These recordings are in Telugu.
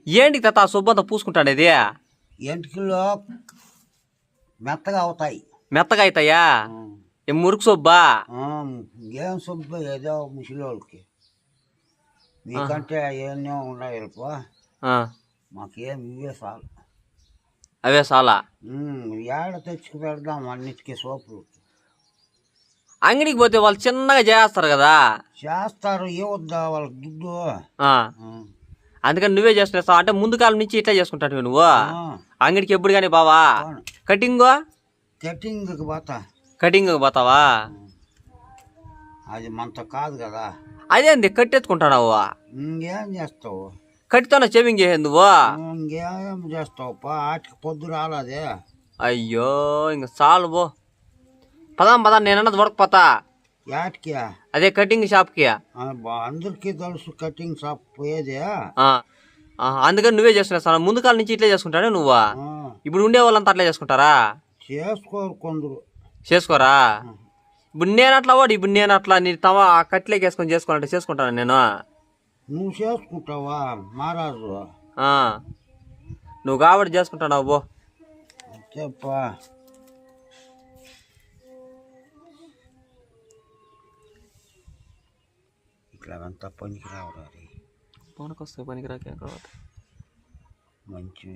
ఏంటి తాత సబ్బు అంతా పూసుకుంటాడు ఇది? ఎంటికల్లో మెత్తగా అవుతాయి. మెత్తగా అవుతాయా? మురుకు సబ్బా? ఏం సబ్బు ఏదో ముసలిళ్ళకి, మీకంటే ఏమో ఉన్నాయి. మాకేం ఇవే చాలు. అవే చాలా? ఏడ తెచ్చుకు పెడదాం అన్నిటికీ సోపులు. అంగడికి పోతే వాళ్ళు చిన్నగా చేస్తారు కదా. చేస్తారు, ఇవ్వద్దా వాళ్ళకి దుడ్డు. అందుకని నువ్వే చేస్తున్నావు అంటే ముందు కాలం నుంచి ఇట్లా చేసుకుంటావు నువ్వు. అంగడికి ఎప్పుడు కానీ బావా కటింగ్ కటింగ్ పోతావా? అది మనతో కాదు కదా. అదేంది కట్టెత్తుకుంటావు? ఇంకేం చేస్తావు? కట్టితోనే షేవింగ్ చేసేది నువ్వు? ఇంకేం చేస్తావు? ఆటికి పొద్దు రాలేదే. అయ్యో ఇంక చాలు పో. పదా నేనన్నది వడకపోతా. యాటికి? అదే కటింగ్ షాప్కి. అందరికీ తెలుసు కటింగ్ షాప్ పోయేదే. అందుకని నువ్వే చేస్తున్నావు. ముందు కాలం నుంచి ఇట్లా చేసుకుంటానే నువ్వు. ఇప్పుడు ఉండే వాళ్ళంతా అట్లా చేసుకుంటారా? చేసుకోరు కొందరు. చేసుకోరా? ఇప్పుడు నేను అట్లా వాడు ఇప్పుడు నేను అట్లా నీ తమ కట్లేకి వేసుకొని చేసుకోవాలంటే చేసుకుంటాను నేను. నువ్వు చేసుకుంటావా మహారాజు? నువ్వు కాబట్టి చేసుకుంటావు బో. చెప్పా ఇట్లా అంతా పనికి రావడాలి. పనికొస్తే పనికిరాక మంచి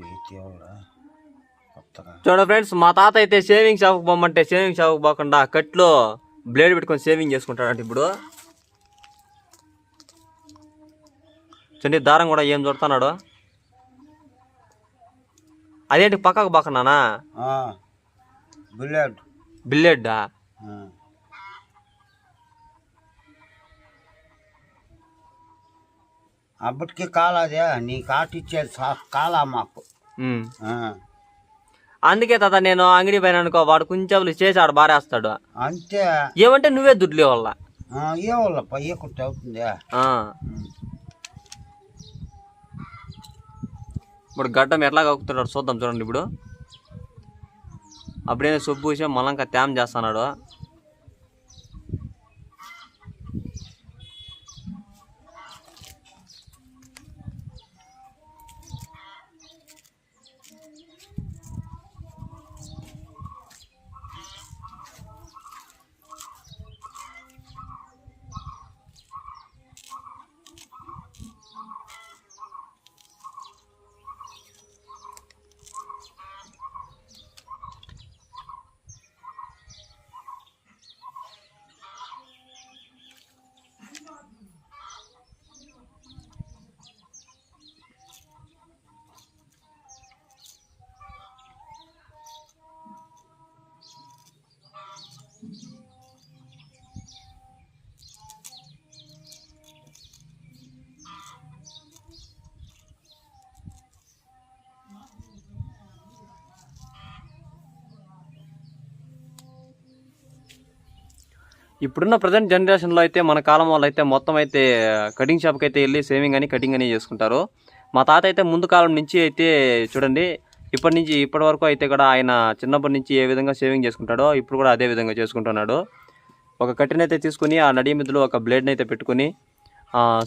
కొత్తగా చూడ ఫ్రెండ్స్, మా తాత అయితే షేవింగ్ షాప్కి పోమంటే షేవింగ్ షాప్కి పోకుండా కట్లో బ్లేడ్ పెట్టుకొని షేవింగ్ చేసుకుంటాడంటే ఇప్పుడు చూడండి. దారం కూడా ఏం చూడుతున్నాడు. అదేంటి పక్కకు బాకన్నానా? బిల్లెడ్డా? అప్పటికి కాలాదే, నీ కాటిచ్చేది కాలా మాకు. అందుకే తాత నేను అంగడి పైన అనుకో వాడు కొంచెం చేసి ఆడు బారేస్తాడు అంతే. ఏమంటే నువ్వే దుడ్లే వాళ్ళ ఏ వాళ్ళ పయ్యకుంటే అవుతుంది. ఇప్పుడు గడ్డం ఎట్లా కక్కుతున్నాడు చూద్దాం చూడండి. ఇప్పుడు అప్పుడే సొబ్బు విషయం మళ్ళంకా తేమ చేస్తున్నాడు. ఇప్పుడున్న ప్రజెంట్ జనరేషన్లో అయితే మన కాలం వాళ్ళు అయితే మొత్తం అయితే కటింగ్ షాప్కి అయితే వెళ్ళి షేవింగ్ అని కటింగ్ అని చేసుకుంటారు. మా తాత అయితే ముందు కాలం నుంచి అయితే చూడండి ఇప్పటి నుంచి ఇప్పటి వరకు అయితే కూడా ఆయన చిన్నప్పటి నుంచి ఏ విధంగా షేవింగ్ చేసుకుంటాడో ఇప్పుడు కూడా అదే విధంగా చేసుకుంటున్నాడు. ఒక కట్టిని అయితే తీసుకుని ఆ నడి మిద్దులో ఒక బ్లేడ్ని అయితే పెట్టుకుని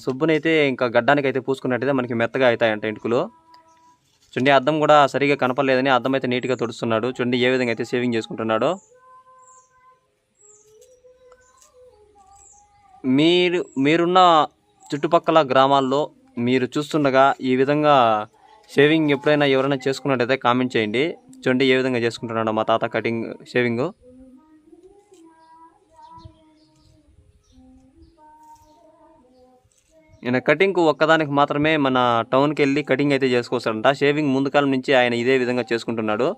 సుబ్బునైతే ఇంకా గడ్డానికి అయితే పూసుకున్నట్టయితే మనకి మెత్తగా అవుతాయంట ఎంటుకలు. చూడండి అద్దం కూడా సరిగా కనపడలేదని అద్దం అయితే నీట్గా తుడుస్తున్నాడు. చూడండి ఏ విధంగా అయితే షేవింగ్ చేసుకుంటున్నాడో. మీరున్న చుట్టుపక్కల గ్రామాల్లో మీరు చూస్తుండగా ఈ విధంగా షేవింగ్ ఎప్పుడైనా ఎవరైనా చేసుకున్నట్టయితే కామెంట్ చేయండి. చూడండి ఏ విధంగా చేసుకుంటున్నాడో మా తాత కటింగ్ షేవింగ్. ఈయన కటింగ్కు ఒక్కదానికి మాత్రమే మన టౌన్కి వెళ్ళి కటింగ్ అయితే చేసుకోవచ్చంట. షేవింగ్ ముందు కాలం నుంచి ఆయన ఇదే విధంగా చేసుకుంటున్నాడు.